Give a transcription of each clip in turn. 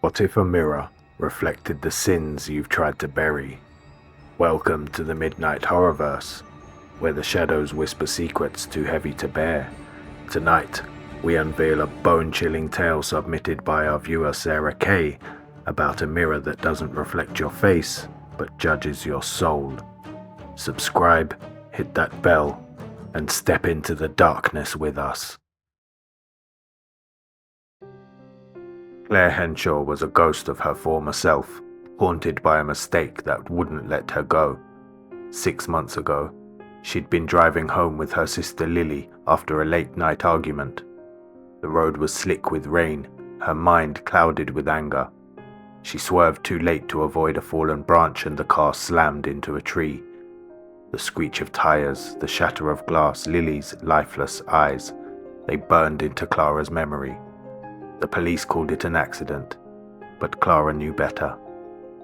What if a mirror reflected the sins you've tried to bury? Welcome to the Midnight Horrorverse, where the shadows whisper secrets too heavy to bear. Tonight, we unveil a bone-chilling tale submitted by our viewer Sarah Kay about a mirror that doesn't reflect your face, but judges your soul. Subscribe, hit that bell, and step into the darkness with us. Claire Henshaw was a ghost of her former self, haunted by a mistake that wouldn't let her go. 6 months ago, she'd been driving home with her sister Lily after a late-night argument. The road was slick with rain, her mind clouded with anger. She swerved too late to avoid a fallen branch and the car slammed into a tree. The screech of tires, the shatter of glass, Lily's lifeless eyes, they burned into Clara's memory. The police called it an accident, but Clara knew better.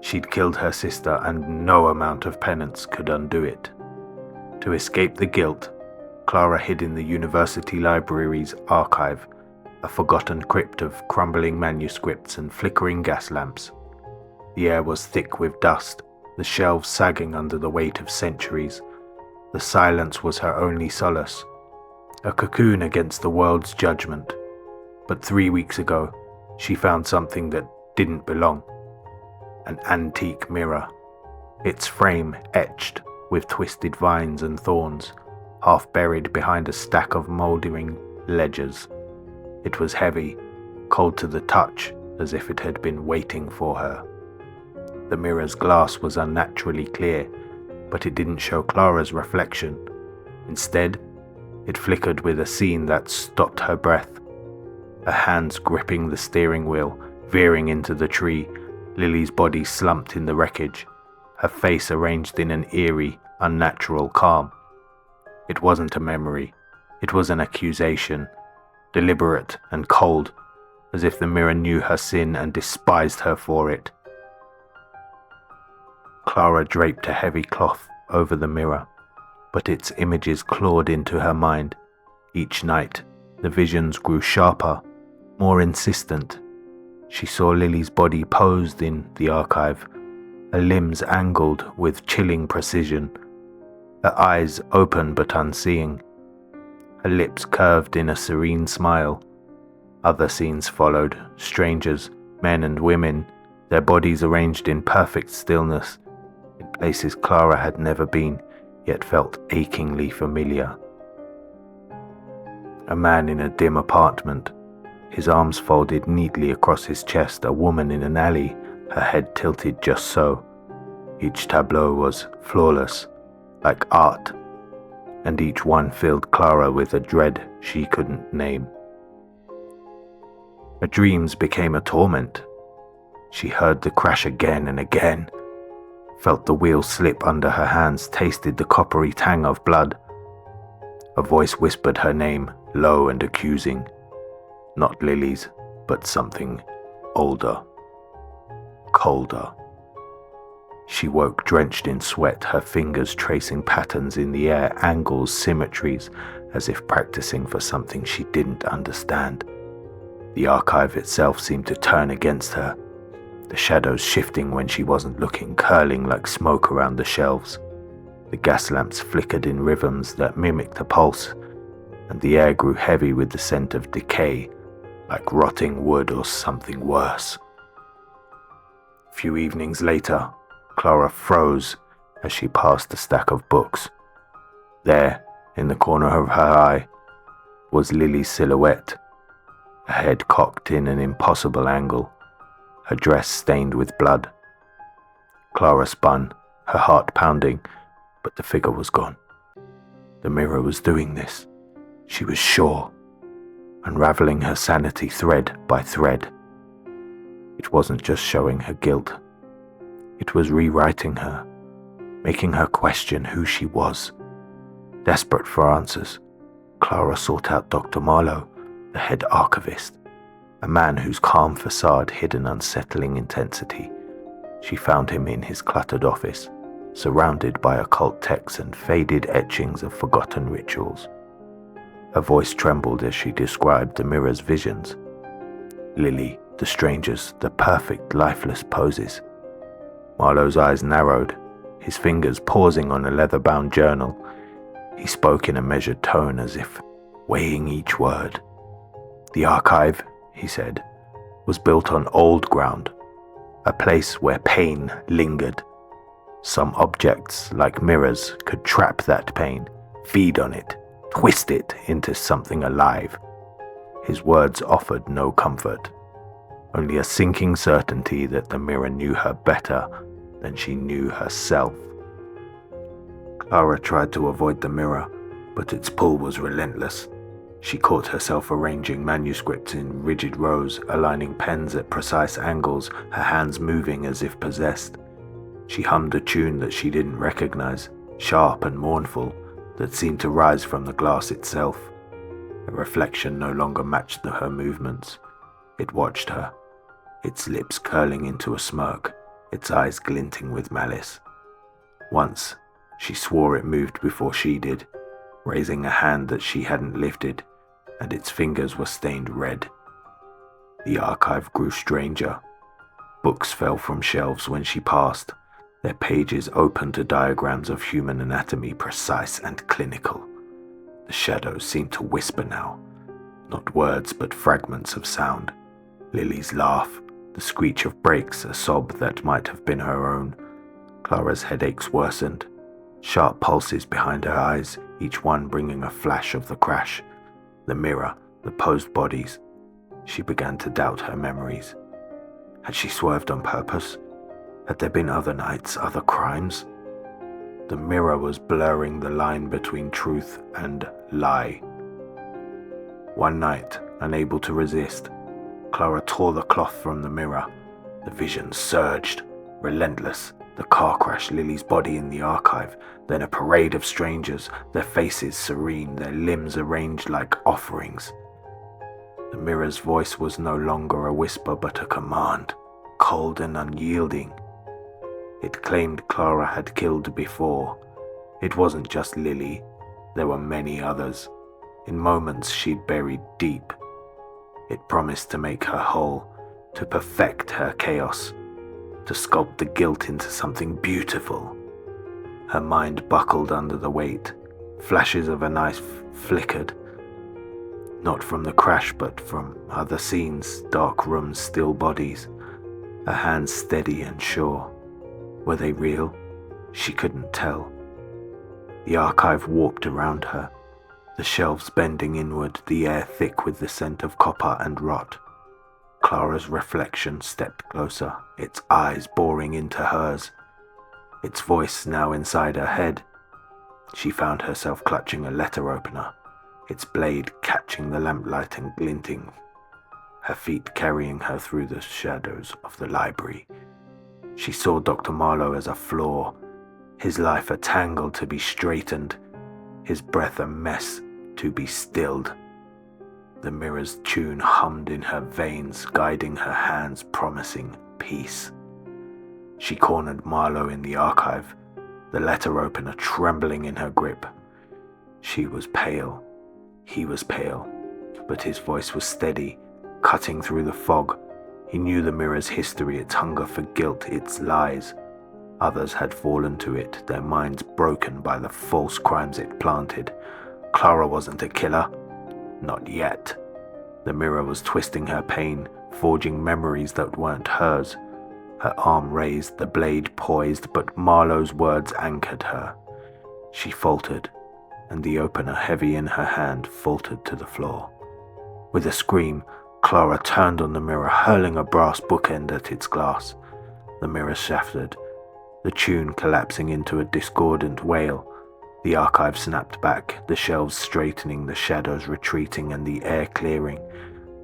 She'd killed her sister and no amount of penance could undo it. To escape the guilt, Clara hid in the university library's archive, a forgotten crypt of crumbling manuscripts and flickering gas lamps. The air was thick with dust, the shelves sagging under the weight of centuries. The silence was her only solace, a cocoon against the world's judgment. But 3 weeks ago, she found something that didn't belong. An antique mirror, its frame etched with twisted vines and thorns, half buried behind a stack of mouldering ledgers. It was heavy, cold to the touch, as if it had been waiting for her. The mirror's glass was unnaturally clear, but it didn't show Clara's reflection. Instead, it flickered with a scene that stopped her breath. Her hands gripping the steering wheel, veering into the tree, Lily's body slumped in the wreckage, her face arranged in an eerie, unnatural calm. It wasn't a memory, it was an accusation, deliberate and cold, as if the mirror knew her sin and despised her for it. Clara draped a heavy cloth over the mirror, but its images clawed into her mind. Each night, the visions grew sharper, more insistent. She saw Lily's body posed in the archive, her limbs angled with chilling precision, her eyes open but unseeing, her lips curved in a serene smile. Other scenes followed, strangers, men and women, their bodies arranged in perfect stillness, in places Clara had never been, yet felt achingly familiar. A man in a dim apartment, his arms folded neatly across his chest, a woman in an alley, her head tilted just so. Each tableau was flawless, like art, and each one filled Clara with a dread she couldn't name. Her dreams became a torment. She heard the crash again and again, felt the wheel slip under her hands, tasted the coppery tang of blood. A voice whispered her name, low and accusing. Not Lily's, but something older, colder. She woke drenched in sweat, her fingers tracing patterns in the air, angles, symmetries, as if practicing for something she didn't understand. The archive itself seemed to turn against her, the shadows shifting when she wasn't looking, curling like smoke around the shelves. The gas lamps flickered in rhythms that mimicked a pulse, and the air grew heavy with the scent of decay, like rotting wood or something worse. A few evenings later, Clara froze as she passed a stack of books. There, in the corner of her eye, was Lily's silhouette, her head cocked in an impossible angle, her dress stained with blood. Clara spun, her heart pounding, but the figure was gone. The mirror was doing this, she was sure, unraveling her sanity thread by thread. It wasn't just showing her guilt. It was rewriting her, making her question who she was. Desperate for answers, Clara sought out Dr. Marlowe, the head archivist, a man whose calm facade hid an unsettling intensity. She found him in his cluttered office, surrounded by occult texts and faded etchings of forgotten rituals. Her voice trembled as she described the mirror's visions. Lily, The strangers, the perfect, lifeless poses. Marlowe's eyes narrowed, his fingers pausing on a leather-bound journal. He spoke in a measured tone as if weighing each word. The archive, he said, was built on old ground, a place where pain lingered. Some objects, like mirrors, could trap that pain, feed on it, twist it into something alive. His words offered no comfort, only a sinking certainty that the mirror knew her better than she knew herself. Clara tried to avoid the mirror, but its pull was relentless. She caught herself arranging manuscripts in rigid rows, aligning pens at precise angles, her hands moving as if possessed. She hummed a tune that she didn't recognize, sharp and mournful, that seemed to rise from the glass itself. A reflection no longer matched her movements. It watched her, its lips curling into a smirk, its eyes glinting with malice. Once, she swore it moved before she did, raising a hand that she hadn't lifted, and its fingers were stained red. The archive grew stranger. Books fell from shelves when she passed, their pages open to diagrams of human anatomy, precise and clinical. The shadows seemed to whisper now, not words but fragments of sound. Lily's laugh, the screech of brakes, a sob that might have been her own. Clara's headaches worsened, sharp pulses behind her eyes, each one bringing a flash of the crash. The mirror, the posed bodies. She began to doubt her memories. Had she swerved on purpose? Had there been other nights, other crimes? The mirror was blurring the line between truth and lie. One night, unable to resist, Clara tore the cloth from the mirror. The vision surged, relentless. The car crash, Lily's body in the archive, then a parade of strangers, their faces serene, their limbs arranged like offerings. The mirror's voice was no longer a whisper but a command, cold and unyielding. It claimed Clara had killed before. It wasn't just Lily, there were many others, in moments she'd buried deep. It promised to make her whole, to perfect her chaos, to sculpt the guilt into something beautiful. Her mind buckled under the weight. Flashes of a knife flickered, not from the crash but from other scenes, dark rooms, still bodies. Her hands steady and sure. Were they real? She couldn't tell. The archive warped around her, the shelves bending inward, the air thick with the scent of copper and rot. Clara's reflection stepped closer, its eyes boring into hers, its voice now inside her head. She found herself clutching a letter opener, its blade catching the lamplight and glinting, her feet carrying her through the shadows of the library. She saw Dr. Marlowe as a flaw, his life a tangle to be straightened, his breath a mess to be stilled. The mirror's tune hummed in her veins, guiding her hands, promising peace. She cornered Marlowe in the archive, the letter opener trembling in her grip. She was pale. He was pale, but his voice was steady, cutting through the fog. He knew the mirror's history, its hunger for guilt, its lies. Others had fallen to it, their minds broken by the false crimes it planted. Clara wasn't a killer. Not yet. The mirror was twisting her pain, forging memories that weren't hers. Her arm raised, the blade poised, but Marlowe's words anchored her. She faltered, and the opener, heavy in her hand, faltered to the floor. With a scream, Clara turned on the mirror, hurling a brass bookend at its glass. The mirror shattered, the tune collapsing into a discordant wail. The archive snapped back, the shelves straightening, the shadows retreating, and the air clearing.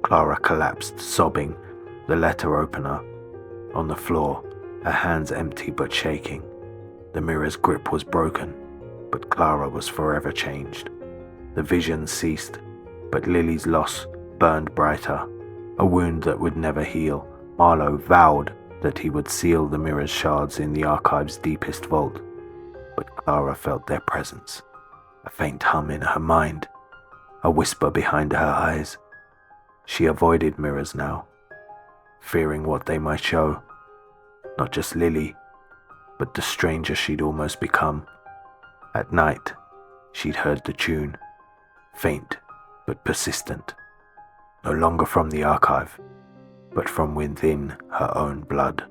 Clara collapsed, sobbing, the letter opener on the floor, her hands empty but shaking. The mirror's grip was broken, but Clara was forever changed. The vision ceased, but Lily's loss burned brighter, a wound that would never heal. Marlowe vowed that he would seal the mirror's shards in the archive's deepest vault. But Clara felt their presence, a faint hum in her mind, a whisper behind her eyes. She avoided mirrors now. fearing what they might show. Not just Lily, but the stranger she'd almost become. At night, she'd heard the tune, faint but persistent, no longer from the archive, but from within her own blood.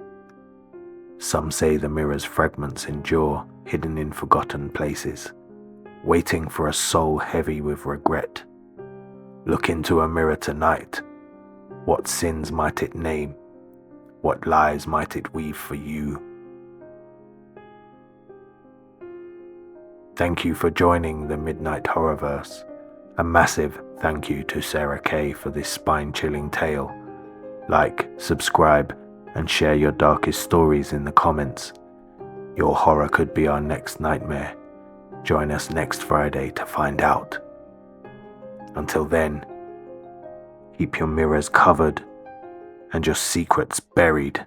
Some say the mirror's fragments endure, hidden in forgotten places, waiting for a soul heavy with regret. Look into a mirror tonight. What sins might it name? What lies might it weave for you? Thank you for joining the Midnight Horrorverse. A massive thank you to Sarah Kay for this spine-chilling tale. Like, subscribe, and share your darkest stories in the comments. Your horror could be our next nightmare. Join us next Friday to find out. Until then, keep your mirrors covered and your secrets buried.